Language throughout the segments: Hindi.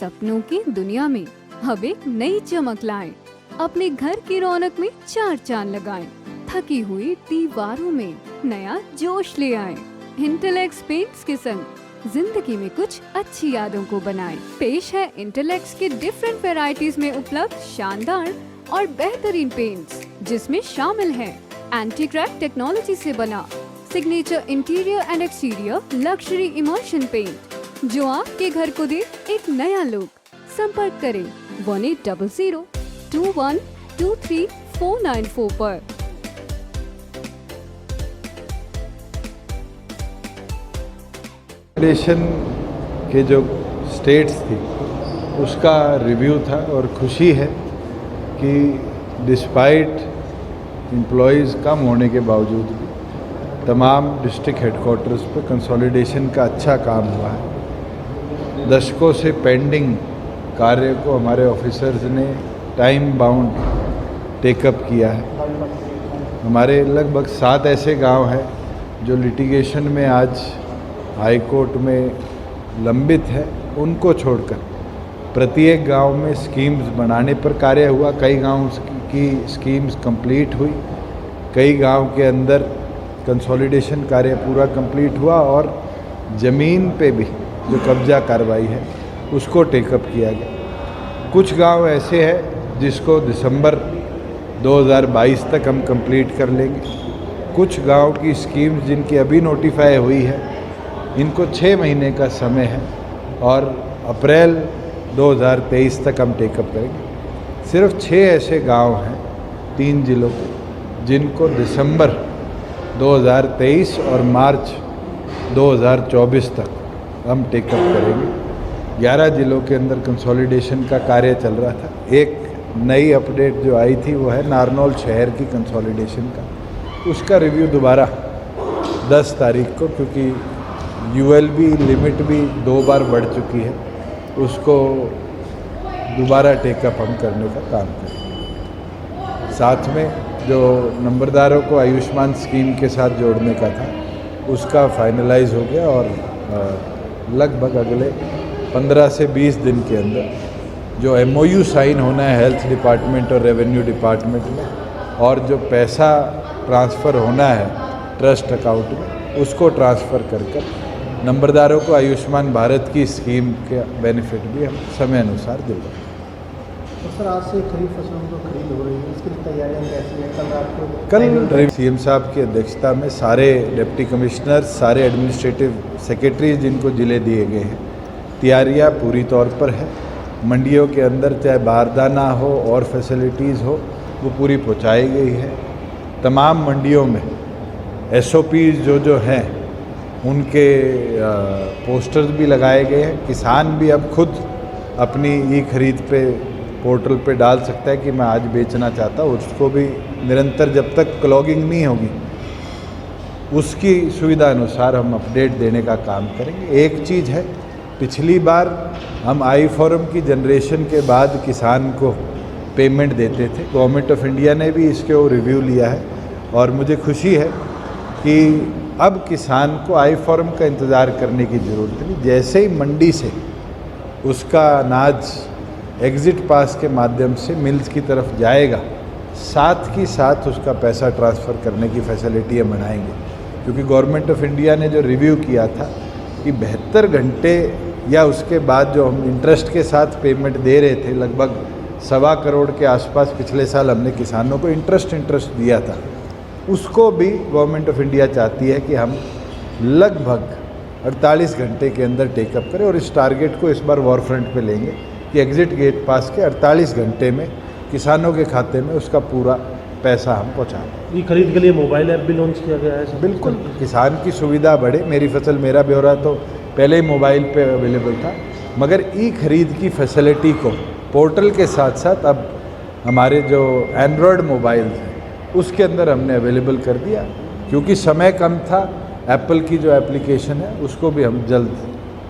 सपनों की दुनिया में अब एक नई चमक लाएं। अपने घर की रौनक में चार चांद लगाएं। थकी हुई दीवारों में नया जोश ले आएं। इंटेलेक्स पेंट्स के संग जिंदगी में कुछ अच्छी यादों को बनाएं। पेश है इंटेलेक्स के डिफरेंट वैरायटीज में उपलब्ध शानदार और बेहतरीन पेंट्स, जिसमें शामिल है एंटी क्रैक टेक्नोलॉजी से बना signature interior and exterior luxury immersion paint, जो आपके घर को दे एक नया लुक। संपर्क करें 1800-2123-494 पर। एक्रेडिटेशन के जो स्टेट्स थी उसका रिव्यू था और खुशी है कि डिस्पाइट एम्प्लॉयज़ कम होने के बावजूद भी तमाम डिस्ट्रिक्ट हेडक्वार्टर्स पे कंसोलिडेशन का अच्छा काम हुआ है। दशकों से पेंडिंग कार्य को हमारे ऑफिसर्स ने टाइम बाउंड टेकअप किया है। हमारे लगभग 7 ऐसे गांव हैं जो लिटिगेशन में आज हाई कोर्ट में लंबित है, उनको छोड़कर प्रत्येक गांव में स्कीम्स बनाने पर कार्य हुआ। कई गांव की स्कीम्स कंप्लीट हुई, कई गांव के अंदर कंसोलिडेशन कार्य पूरा कंप्लीट हुआ और ज़मीन पे भी जो कब्जा कार्रवाई है उसको टेकअप किया गया। कुछ गांव ऐसे हैं जिसको दिसंबर 2022 तक हम कंप्लीट कर लेंगे। कुछ गांव की स्कीम्स जिनकी अभी नोटिफाई हुई है इनको 6 महीने का समय है और अप्रैल 2023 तक हम टेकअप करेंगे। सिर्फ 6 ऐसे गांव हैं 3 जिलों के जिनको दिसंबर 2023 और मार्च 2024 तक हम टेकअप करेंगे। 11 जिलों के अंदर कंसोलिडेशन का कार्य चल रहा था। एक नई अपडेट जो आई थी वो है नारनौल शहर की कंसोलिडेशन का। उसका रिव्यू दोबारा 10 तारीख को, क्योंकि ULB लिमिट भी 2 बार बढ़ चुकी है, उसको दोबारा टेकअप हम करने का काम करेंगे। साथ में जो नंबरदारों को आयुष्मान स्कीम के साथ जोड़ने का था उसका फाइनलाइज हो गया और लगभग अगले 15 से 20 दिन के अंदर जो MOU साइन होना है हेल्थ डिपार्टमेंट और रेवेन्यू डिपार्टमेंट में, और जो पैसा ट्रांसफ़र होना है ट्रस्ट अकाउंट में उसको ट्रांसफ़र कर नंबरदारों को आयुष्मान भारत की स्कीम का बेनिफिट भी हम समय अनुसार दिलवाएंगे। तो सर, आज से खरीफ फसलों की खरीद हो रही है, इसकी तैयारियां कैसी हैं? कल CM साहब की अध्यक्षता में सारे डिप्टी कमिश्नर, सारे एडमिनिस्ट्रेटिव सेक्रेटरीज जिनको ज़िले दिए गए हैं, तैयारियां पूरी तौर पर है। मंडियों के अंदर चाहे बारदाना हो और फैसिलिटीज़ हो वो पूरी पहुंचाई गई है। तमाम मंडियों में SOPs जो हैं उनके पोस्टर्स भी लगाए गए हैं। किसान भी अब खुद अपनी खरीद पे पोर्टल पे डाल सकता है कि मैं आज बेचना चाहता हूँ। उसको भी निरंतर जब तक क्लॉगिंग नहीं होगी उसकी सुविधा अनुसार हम अपडेट देने का काम करेंगे। एक चीज़ है, पिछली बार हम I-Forum की जनरेशन के बाद किसान को पेमेंट देते थे। गवर्नमेंट ऑफ इंडिया ने भी इसके रिव्यू लिया है और मुझे खुशी है कि अब किसान को I-Forum का इंतज़ार करने की ज़रूरत नहीं। जैसे ही मंडी से उसका अनाज एग्ज़िट पास के माध्यम से मिल्स की तरफ जाएगा, साथ ही साथ उसका पैसा ट्रांसफ़र करने की फैसिलिटी हम बनाएंगे। क्योंकि गवर्नमेंट ऑफ इंडिया ने जो रिव्यू किया था कि 72 घंटे या उसके बाद जो हम इंटरेस्ट के साथ पेमेंट दे रहे थे, लगभग 1.25 करोड़ के आसपास पिछले साल हमने किसानों को इंटरेस्ट दिया था, उसको भी गवर्नमेंट ऑफ इंडिया चाहती है कि हम लगभग 48 घंटे के अंदर टेकअप करें। और इस टारगेट को इस बार वॉर फ्रंट पे लेंगे कि एग्ज़िट गेट पास के 48 घंटे में किसानों के खाते में उसका पूरा पैसा हम पहुँचाएँ। ये खरीद के लिए मोबाइल ऐप भी लॉन्च किया गया है? बिल्कुल, किसान की सुविधा बढ़े। मेरी फसल मेरा ब्यौरा तो पहले ही मोबाइल पे अवेलेबल था, मगर खरीद की फैसिलिटी को पोर्टल के साथ साथ अब हमारे जो एंड्रॉयड मोबाइल हैं उसके अंदर हमने अवेलेबल कर दिया। क्योंकि समय कम था, एप्पल की जो एप्लीकेशन है उसको भी हम जल्द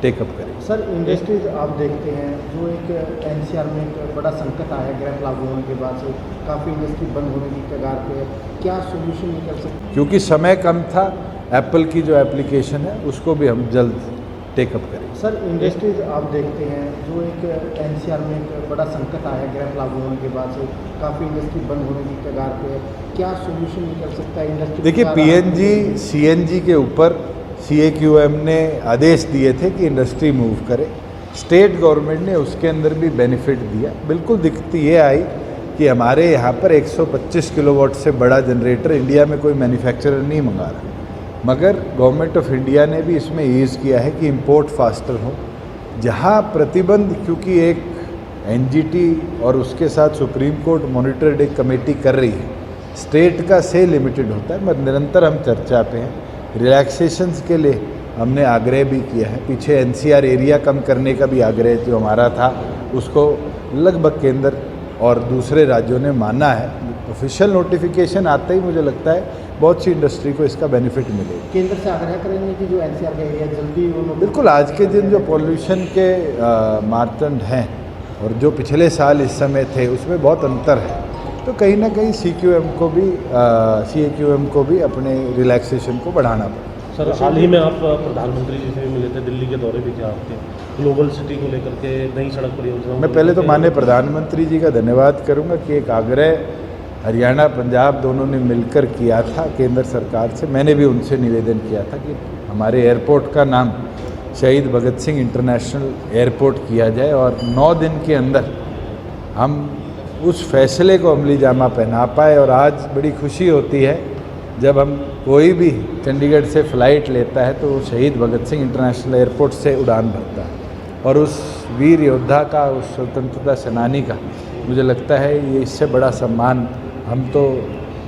टेकअप करेंगे। सर, इंडस्ट्रीज आप देखते हैं जो एक NCR में एक बड़ा संकट आया गैप लागू होने के बाद से, काफ़ी इंडस्ट्री बंद होने की कगार पे है, क्या सोल्यूशन निकल सकते? क्योंकि समय कम था, एप्पल की जो एप्लीकेशन है उसको भी हम जल्द टेकअप करेंगे। सर इंडस्ट्रीज आप देखते हैं जो एक एनसीआर में एक बड़ा संकट आया है ग्रैप लागू होने के बाद से काफ़ी इंडस्ट्री बंद होने की कगार पे है, क्या सोल्यूशन निकल सकता है इंडस्ट्री? देखिए, पीएनजी सीएनजी के ऊपर CAQM ने आदेश दिए थे कि इंडस्ट्री मूव करे। स्टेट गवर्नमेंट ने उसके अंदर भी बेनिफिट दिया। बिल्कुल दिक्कत ये आई कि हमारे यहाँ पर 125 किलोवाट से बड़ा जनरेटर इंडिया में कोई मैन्युफैक्चरर नहीं मंगा रहा, मगर गवर्नमेंट ऑफ इंडिया ने भी इसमें ईज़ किया है कि इंपोर्ट फास्टर हो। जहाँ प्रतिबंध, क्योंकि एक NGT और उसके साथ सुप्रीम कोर्ट मॉनिटर्ड एक कमेटी कर रही है, स्टेट का से लिमिटेड होता है, मगर निरंतर हम चर्चा पे हैं। रिलैक्सेशंस के लिए हमने आग्रह भी किया है। पीछे NCR एरिया कम करने का भी आग्रह जो हमारा था, उसको लगभग केंद्र और दूसरे राज्यों ने माना है। ऑफिशियल नोटिफिकेशन आते ही मुझे लगता है बहुत सी इंडस्ट्री को इसका बेनिफिट मिलेगा। केंद्र से आग्रह करेंगे कि जो NCR का एरिया जल्दी वो बिल्कुल, आज के दिन जो पॉल्यूशन के मापदंड हैं और जो पिछले साल इस समय थे उसमें बहुत अंतर है, तो कहीं ना कहीं CAQM को भी अपने रिलैक्सेशन को बढ़ाना पड़ा। सर, हाल ही में आप प्रधानमंत्री जी से भी मिले थे, दिल्ली के दौरे भी थे आपके, ग्लोबल सिटी को लेकर के नई सड़क परियोजना। मैं पहले तो माननीय प्रधानमंत्री जी का धन्यवाद करूंगा कि एक आग्रह हरियाणा पंजाब दोनों ने मिलकर किया था केंद्र सरकार से। मैंने भी उनसे निवेदन किया था कि हमारे एयरपोर्ट का नाम शहीद भगत सिंह इंटरनेशनल एयरपोर्ट किया जाए और 9 दिन के अंदर हम उस फैसले को अमली जामा पहना पाए। और आज बड़ी खुशी होती है जब हम कोई भी चंडीगढ़ से फ़्लाइट लेता है तो वो शहीद भगत सिंह इंटरनेशनल एयरपोर्ट से उड़ान भरता है। और उस वीर योद्धा का, उस स्वतंत्रता सेनानी का, मुझे लगता है ये इससे बड़ा सम्मान हम तो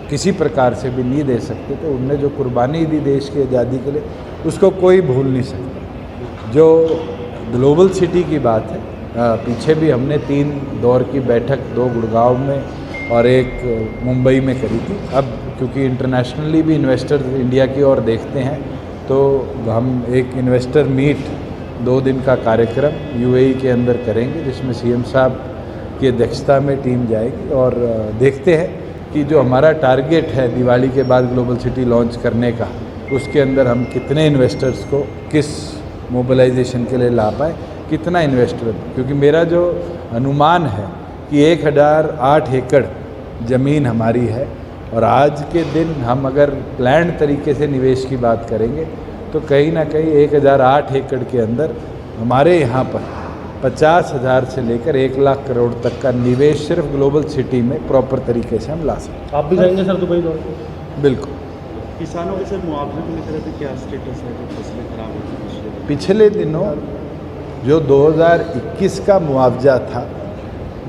किसी प्रकार से भी नहीं दे सकते। तो उनने जो कुर्बानी दी देश की आज़ादी के लिए, उसको कोई भूल नहीं सकता। जो ग्लोबल सिटी की बात है, पीछे भी हमने 3 दौर की बैठक, 2 गुड़गांव में और 1 मुंबई में करी थी। अब क्योंकि इंटरनेशनली भी इन्वेस्टर इंडिया की ओर देखते हैं, तो हम एक इन्वेस्टर मीट 2 दिन का कार्यक्रम UAE के अंदर करेंगे, जिसमें CM साहब की अध्यक्षता में टीम जाएगी। और देखते हैं कि जो हमारा टारगेट है दिवाली के बाद ग्लोबल सिटी लॉन्च करने का, उसके अंदर हम कितने इन्वेस्टर्स को किस मोबिलाइजेशन के लिए ला पाए, कितना इन्वेस्टर। क्योंकि मेरा जो अनुमान है कि 1008 एकड़ ज़मीन हमारी है, और आज के दिन हम अगर प्लान तरीके से निवेश की बात करेंगे तो कहीं ना कहीं 1008 एकड़ के अंदर हमारे यहाँ पर 50,000 से लेकर 1 लाख करोड़ तक का निवेश सिर्फ ग्लोबल सिटी में प्रॉपर तरीके से हम ला सकते आप भी जाएंगे सर दुबई दौरे पे? हैं। बिल्कुल। किसानों के सर मुआवजे को लेकर अभी क्या स्टेटस है? जो फसलें खराब हुई पिछले दिनों जो 2021 का मुआवजा था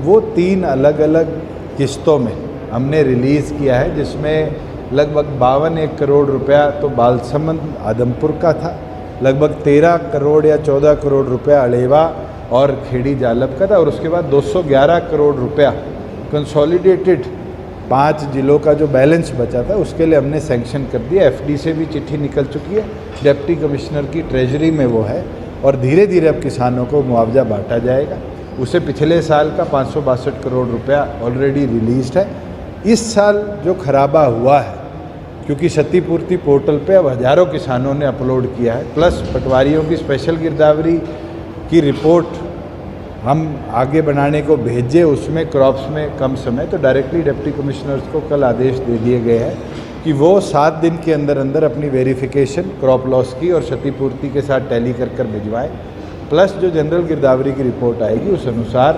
वो 3 अलग अलग किस्तों में हमने रिलीज़ किया है, जिसमें लगभग 52 करोड़ रुपया तो बालसमंद आदमपुर का था, लगभग 13 करोड़ या 14 करोड़ रुपया अलेवा और खेड़ी जालब का था, और उसके बाद 211 करोड़ रुपया कंसोलिडेटेड 5 जिलों का जो बैलेंस बचा था उसके लिए हमने सैंक्शन कर दिया। FD से भी चिट्ठी निकल चुकी है, डिप्टी कमिश्नर की ट्रेजरी में वो है, और धीरे धीरे अब किसानों को मुआवजा बांटा जाएगा। उसे पिछले साल का 562 करोड़ रुपया ऑलरेडी रिलीज्ड है। इस साल जो खराबा हुआ है, क्योंकि क्षतिपूर्ति पोर्टल पे अब हज़ारों किसानों ने अपलोड किया है, प्लस पटवारियों की स्पेशल गिरदावरी की रिपोर्ट हम आगे बनाने को भेजे, उसमें क्रॉप्स में कम समय, तो डायरेक्टली डिप्टी कमिश्नर्स को कल आदेश दे दिए गए हैं कि वो 7 दिन के अंदर अंदर अपनी वेरिफिकेशन क्रॉप लॉस की और क्षतिपूर्ति के साथ टैली कर भिजवाएं। प्लस जो जनरल गिरदावरी की रिपोर्ट आएगी उस अनुसार,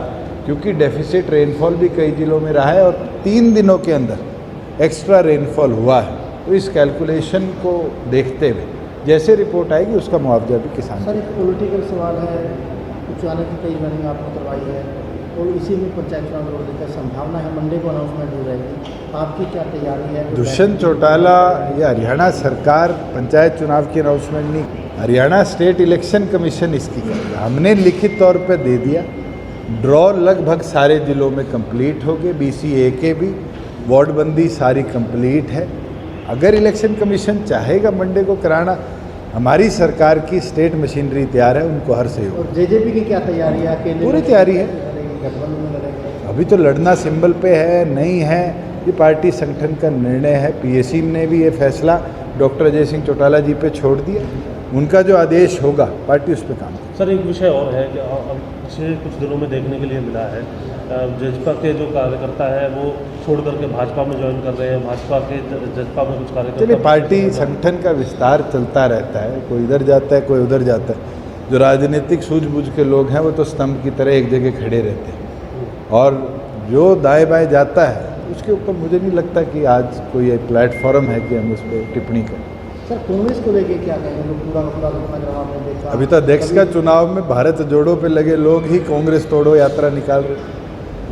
क्योंकि डेफिसिट रेनफॉल भी कई जिलों में रहा है और 3 दिनों के अंदर एक्स्ट्रा रेनफॉल हुआ है, तो इस कैलकुलेशन को देखते हुए जैसे रिपोर्ट आएगी उसका मुआवजा भी किसान। सर, एक पॉलिटिकल सवाल है, चुनाव की कई रनिंग आपने करवाई है और इसी में पंचायत चुनाव को लेकर संभावना है मंडे को अनाउंसमेंट हो जाएगी, आपकी क्या तैयारी है? दुष्यंत चौटाला या हरियाणा सरकार पंचायत चुनाव की अनाउंसमेंट नहीं, हरियाणा स्टेट इलेक्शन कमीशन इसकी करेगा। हमने लिखित तौर पर दे दिया, ड्रॉ लगभग सारे जिलों में कंप्लीट हो गए, BCA के भी, वार्डबंदी सारी कंप्लीट है। अगर इलेक्शन कमीशन चाहेगा मंडे को कराना, हमारी सरकार की स्टेट मशीनरी तैयार है, उनको हर सहयोग। और JJP की क्या तैयारी है? अकेले पूरी तैयारी है। गठबंधन में लड़ेंगे? अभी तो लड़ना सिंबल पे है, नहीं है, ये पार्टी संगठन का निर्णय है। PAC ने भी ये फैसला डॉक्टर अजय सिंह चौटाला जी पे छोड़ दिया, उनका जो आदेश होगा पार्टी उस पर काम करेगी। सर एक विषय और है कि अब पिछले कुछ दिनों में देखने के लिए मिला है, जजपा के जो कार्यकर्ता है वो छोड़ करके भाजपा में ज्वाइन कर रहे हैं, भाजपा के जजपा में कुछ कार्यकर्ता। चलिए, पार्टी संगठन का विस्तार चलता रहता है, कोई इधर जाता है कोई उधर जाता है। जो राजनीतिक सूझबूझ के लोग हैं वो तो स्तंभ की तरह एक जगह खड़े रहते हैं, और जो दाएं बाएं जाता है उसके ऊपर मुझे नहीं लगता कि आज कोई एक प्लेटफॉर्म है कि हम उस पर टिप्पणी करें। सर कांग्रेस को लेके क्या कहेंगे, लोग पूरा घटनाक्रम आपने देखा। अभी तो अध्यक्ष का चुनाव में भारत जोड़ो पे लगे लोग ही कांग्रेस तोड़ो यात्रा निकाल रहे,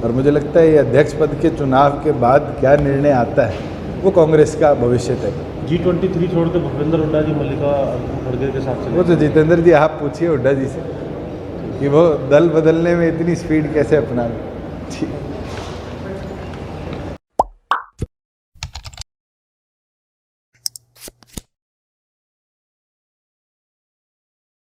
और मुझे लगता है ये अध्यक्ष पद के चुनाव के बाद क्या निर्णय आता है वो कांग्रेस का भविष्य तय करेगा। G23 छोड़ के भूपेंद्र हुड्डा जी मल्लिका खड़गे के साथ चले। वो तो जितेंद्र जी आप पूछिए हुड्डा जी से कि वो दल बदलने में इतनी स्पीड कैसे अपना लें। ठीक।